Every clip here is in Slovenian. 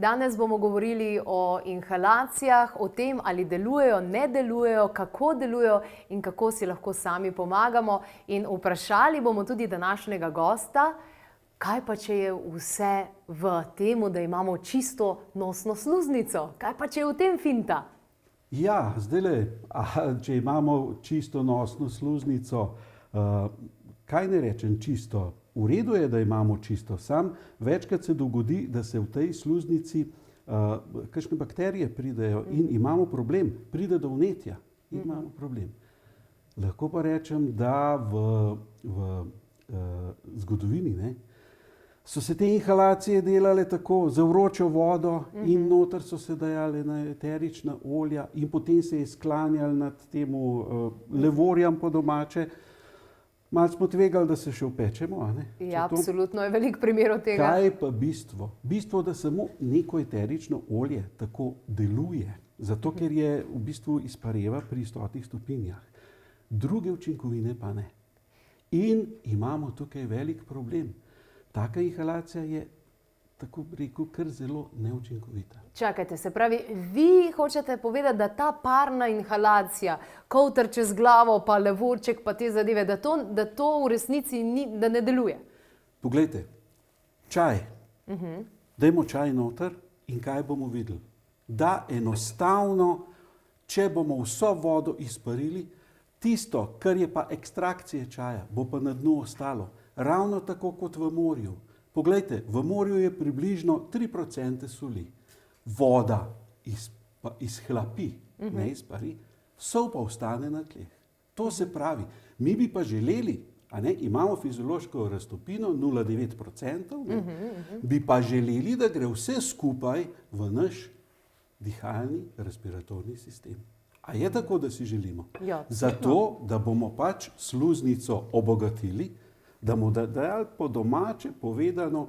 Danes bomo govorili o inhalacijah, o tem, ali delujejo, ne delujejo, kako delujejo in kako si lahko sami pomagamo. In vprašali bomo tudi današnjega gosta, kaj pa če je vse v tem, da imamo čisto nosno sluznico? Kaj pa če je v tem finta? Ja, zdajle, če imamo čisto nosno sluznico, kaj ne rečem čisto? V redu je, da imamo čisto, sam večkrat se dogodi, da se v tej sluznici kakšne bakterije pridejo in imamo problem, pride do vnetja in imamo problem. Lahko pa rečem, da v zgodovini so se te inhalacije delale tako za vročo vodo in noter so se dajale na eterična olja in potem se je sklanjali nad temu levorjam po domače. Malo smo tvegali, da se še upečemo. Ja, absolutno je veliko primerov tega. Kaj je pa bistvo? Bistvo, da samo neko eterično olje tako deluje, zato ker je v bistvu izpareva pri 100 stopinjah. Druge učinkovine pa ne. In imamo tukaj velik problem. Taka inhalacija je, tako bi rekel, kar zelo neučinkovita. Čakajte, se pravi, vi hočete povedati, da ta parna inhalacija, kovter čez glavo, pa levorček, pa te zadeve, da to v resnici da ne deluje? Poglejte, čaj. Dajmo čaj noter in kaj bomo videli? Da enostavno, če bomo vso vodo izparili, tisto, kar je pa ekstrakcije čaja, bo pa na dnu ostalo. Ravno tako kot v morju. Poglejte, v morju je približno 3% soli. Voda izhlapi, ne izpari, sol pa ostane na tleh. To se pravi, mi bi pa želeli, imamo fiziološko raztopino 0,9%, bi pa želeli, da gre vse skupaj v naš dihalni, respiratorni sistem. A je tako, da si želimo? Ja, zato, da bomo pač sluznico obogatili, da bomo dali po domače povedano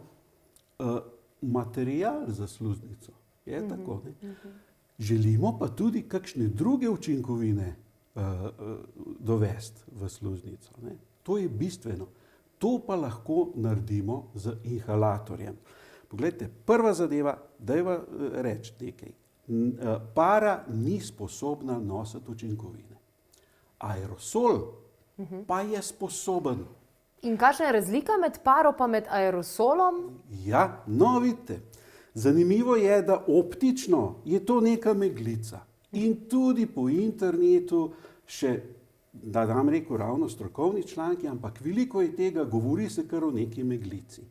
material za sluznico. Je tako, ne? Želimo pa tudi kakšne druge učinkovine dovesti v sluznico. Ne? To je bistveno. To pa lahko naredimo z inhalatorjem. Poglejte, prva zadeva, dajva reči nekaj. Para ni sposobna nositi učinkovine. Aerosol pa je sposoben. In kakšna je razlika med paro pa med aerosolom? Ja, no vidite, zanimivo je, da optično je to neka meglica. In tudi po internetu še, da nam rekel ravno strokovni članki, ampak veliko je tega, govori se kar o neki meglici.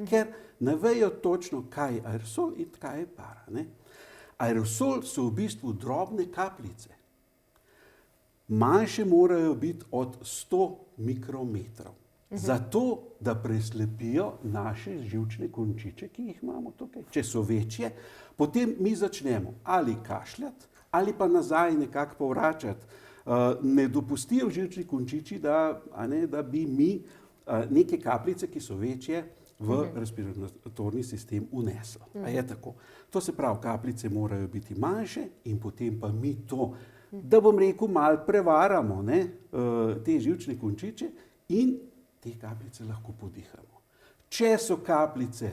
Ker ne vejo točno, kaj je aerosol in kaj je para. Ne? Aerosol so v bistvu drobne kapljice. Manjše morajo biti od 100 mikrometrov. Zato, da preslepijo naše živčne končiče, ki jih imamo tukaj. Če so večje, potem mi začnemo ali kašljati, ali pa nazaj nekako povračati. Ne dopustijo živčni končiči, da bi mi neke kapljice, ki so večje, v respiratorni sistem unesli. A je tako? To se pravi, kapljice morajo biti manjše in potem pa mi to, da bom rekel, malo prevaramo te živčne končiče in te kapljice lahko podihamo. Če so kapljice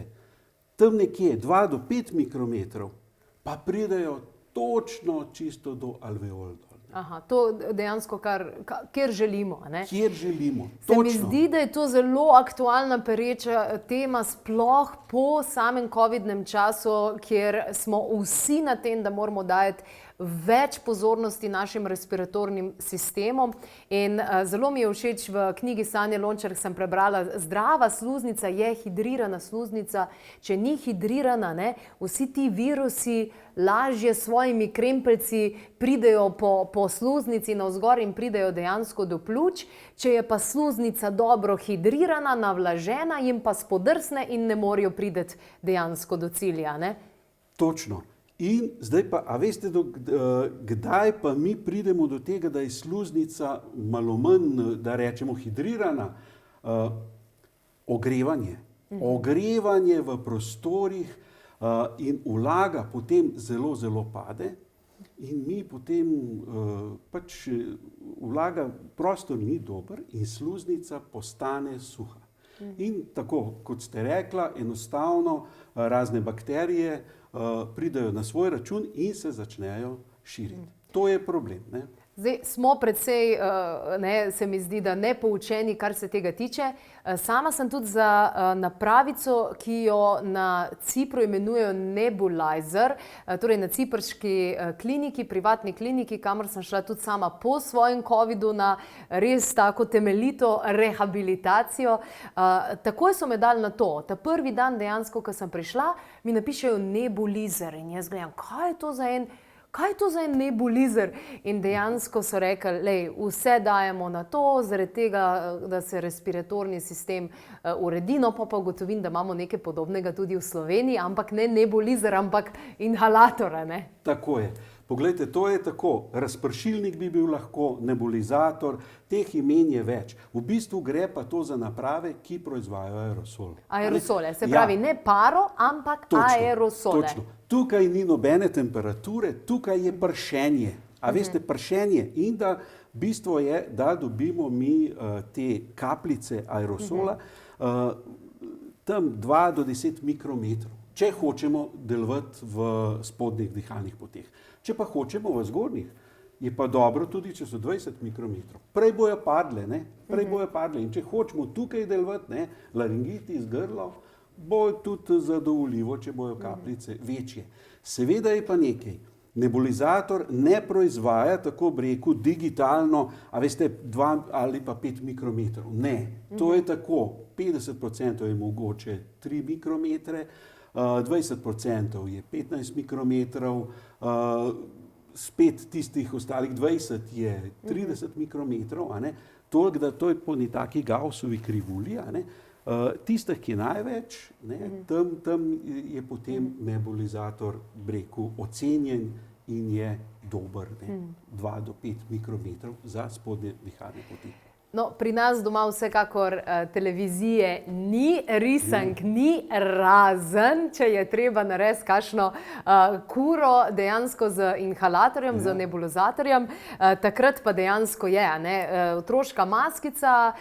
tam nekje 2 do 5 mikrometrov, pa pridejo točno čisto do alveol dol. Aha, to dejansko kjer želimo. Kjer želimo, točno. Se mi točno. zdi, da je to zelo aktualna, pereča tema, sploh po samem covidnem času, kjer smo vsi na tem, da moramo dajati več pozornosti našim respiratornim sistemom. In zelo mi je všeč v knjigi Sanje Lončar, sem prebrala, zdrava sluznica je hidrirana sluznica. Če ni hidrirana, vsi ti virusi lažje s svojimi krempeljci pridejo po sluznici navzgor in pridejo dejansko do pljuč. Če je pa sluznica dobro hidrirana, navlažena, jim pa spodrsne in ne morejo priti dejansko do cilja. Točno. In zdaj pa, a veste, kdaj pa mi pridemo do tega, da je sluznica malo manj, da rečemo, hidrirana? Ogrevanje. Ogrevanje v prostorih in vlaga potem zelo, zelo pade in mi potem pač vlaga, prostor ni dober in sluznica postane suha. In tako, kot ste rekla, enostavno razne bakterije pridejo na svoj račun in se začnejo širiti. To je problem. Ne? Zdaj smo predvsej, se mi zdi, da nepoučeni, kar se tega tiče. Sama sem tudi za napravico, ki jo na Cipru imenujejo nebulizer, torej na ciprški kliniki, privatni kliniki, kamor sem šla tudi sama po svojem covidu na res tako temeljito rehabilitacijo. Takoj so me dali na to. Ta prvi dan dejansko, ko sem prišla, mi napišejo nebulizer in jaz gledam, kaj je to za en nebulizer? In dejansko so rekli, lej, vse dajemo na to, zaradi tega, da se respiratorni sistem uredi, no pa ugotovim, da imamo nekaj podobnega tudi v Sloveniji, ampak ne nebulizer, ampak inhalator, ne? Tako je. Poglejte, to je tako. Razpršilnik bi bil lahko, nebulizator, teh imen je več. V bistvu gre pa to za naprave, ki proizvajajo aerosol. Aerosole, se pravi ne paro, ampak aerosole. Točno. Tukaj ni nobene temperature, tukaj je pršenje. A veste, pršenje in da bistvo je, da dobimo mi te kapljice aerosola tam 2 do 10 mikrometrov, če hočemo delovati v spodnjih dihalnih poteh. Če pa hočemo v zgornjih, je pa dobro tudi, če so 20 mikrometrov. Prej bojo padle, ne? Prej bojo padle. In če hočemo tukaj delovati, ne, laringitis, grlo, bo tudi zadovoljivo, če bojo kapljice večje. Seveda je pa nekaj. Nebulizator ne proizvaja, tako bi rekel, digitalno, a veste, 2 ali pa 5 mikrometrov. Ne, to je tako. 50% je mogoče 3 mikrometre, 20% je 15 mikrometrov, spet tistih ostalih 20 je 30 mikrometrov, a ne? Toliko, da to je po neki Gaussovi krivulji, a ne? Tistih, ki je največ, ne, tam je potem nebulizator, breku, ocenjen in je dober, ne, 2 do 5 mikrometrov za spodnje dihalne poti. No, pri nas doma vsekakor televizije ni, risank ni, razen, če je treba narediti kakšno kuro dejansko z inhalatorjem, z nebulizatorjem, takrat pa dejansko je, ne, otroška maskica,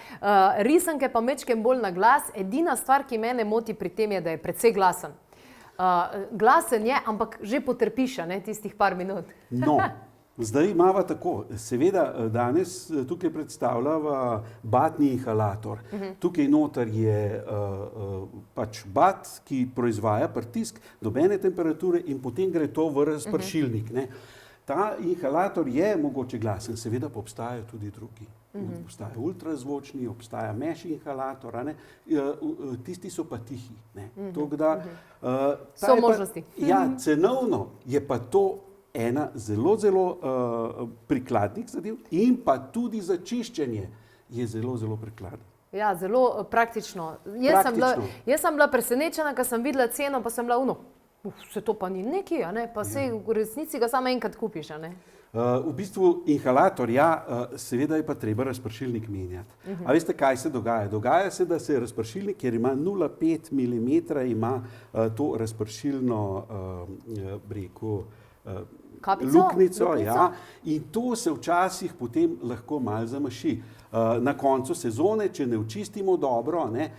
risanke pa mečkem bolj na glas. Edina stvar, ki mene moti pri tem je, da je precej glasen. Glasen je, ampak že potrpiš, ne, tistih par minut. No. Zdaj imava tako, seveda danes tukaj predstavljava batni inhalator. Tukaj noter je pač bat, ki proizvaja pritisk, nobene temperature in potem gre to v razpršilnik. Ne. Ta inhalator je mogoče glasen, seveda pa obstajajo tudi drugi. Obstaja ultrazvočni, obstaja mesh inhalator, a ne. Tisti so pa tihi. Ne. So možnosti. Ja, cenovno je pa to ena zelo prikladnih zadev in pa tudi za čiščenje je zelo prikladno. Ja, zelo praktično. Jaz sem bila presenečena, ko sem videla ceno, pa sem bila se to pa ni nekaj, a ne? Pa sej v resnici ga samo enkrat kupiš, a ne? V bistvu inhalator, ja, seveda je pa treba razpršilnik menjati. A veste, kaj se dogaja? Dogaja se, da se razpršilnik, kjer ima 0,5 mm, ima to razpršilno, breku, luknjico, ja, in to se včasih potem lahko malo zamaši. Na koncu sezone, če ne očistimo dobro, ne,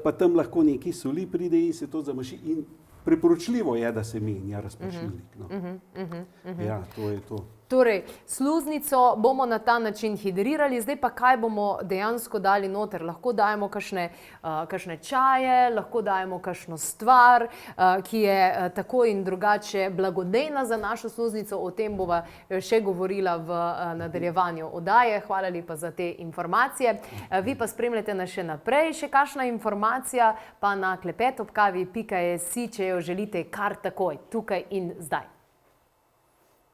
pa tam lahko nekaj soli pride in se to zamaši in priporočljivo je, da se menja razpršilnik. Ja, to je to. Torej, sluznico bomo na ta način hidrirali, zdaj pa kaj bomo dejansko dali noter? Lahko dajemo kakšne čaje, lahko dajemo kakšno stvar, ki je tako in drugače blagodejna za našo sluznico, o tem bova še govorila v nadaljevanju oddaje. Hvala lepa za te informacije. Vi pa spremljate nas še naprej, še kakšna informacija pa na klepetobkavi.si, če jo želite kar takoj, tukaj in zdaj.